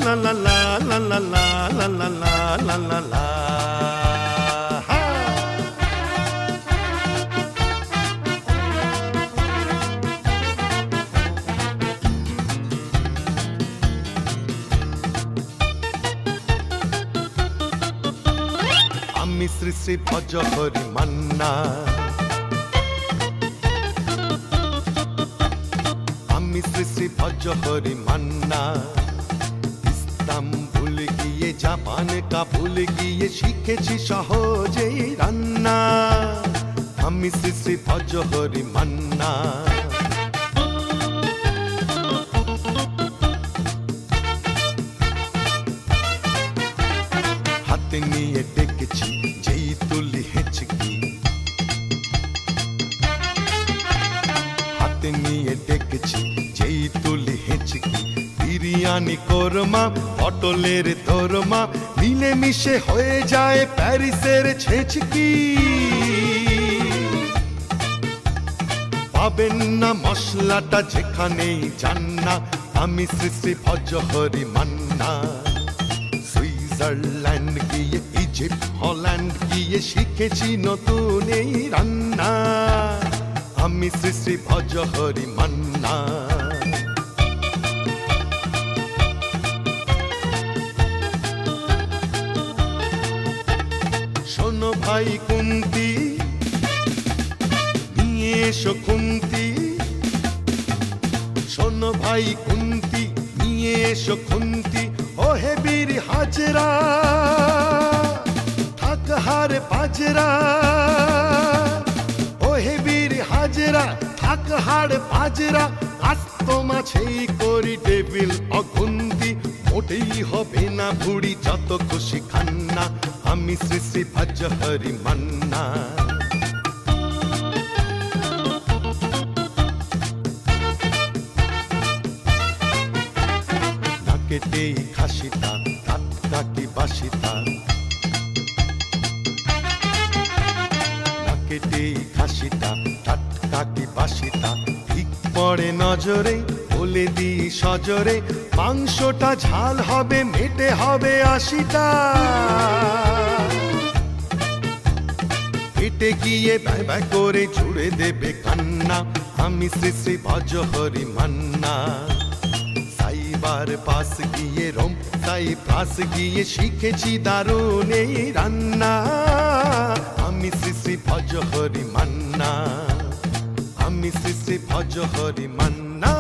আমি শ্রী শ্রী ভজ হরি মান্না, আমি শ্রী শ্রী ভজ হরি মান্না। ইসলাম ভুলে গিয়ে জাপান কাবুল গিয়ে শিখেছি সহজেই রান্না। আমি শ্রী শ্রী ভজ হরি মান্না। হাতে নিয়ে ডেকেছি যেই তুলি হেঁচকি, হাতে নিয়ে ডেকেছি যেই তুলি হেঁচকি। বিরিয়ানি কোরমা পটলের দোরমা মিলে মিশে হয়ে যায় প্যারিসের ছেচকি। পাবেন না মশলাটা যেখানেই যান না, আমি শ্রী শ্রী ভজ হরি মান্না। সুইজারল্যান্ড গিয়ে ইজিপ্ট হল্যান্ড গিয়ে শিখেছি নতুন এই রান্না। আমি শ্রী শ্রী ভজ হরি মান্না। শোনো ভাই কুন্তি, নিয়ে এসো খুন্তি। শোনো ভাই কুন্তি, নিয়ে এসো খুন্তি। ও হে বীর হাজরা থাক হার পাজরা, ও হে বীর হাজরা থাক হার পাজরা। আস্ত মাছেই করি টেবিল অগুন্তি, মোটেই হবে না ভুড়ি যত খুশি খান্না। আমি শ্রী শ্রী ভজ হরি মান্না। নাকেতেই খাসিটা টাটকা কি বাসিটা, নাকেতেই খাসিটা টাটকা কি বাসিটা। ঠিক পড়ে নজরে বলে দিই সজরে, মাংসটা ঝাল হবে মেটে হবে ৮০টা। পেটে গিয়ে ব্যয় ব্যয় করে জুড়ে দেবে কান্না। আমি শ্রী শ্রী ভজ হরি মান্না। সাইবার পাস গিয়ে রোম সাইপ্রাস গিয়ে শিখেছি দারুণ এই রান্না। আমি শ্রী শ্রী ভজ হরি মান্না, আমি শ্রী শ্রী ভজ হরি মান্না।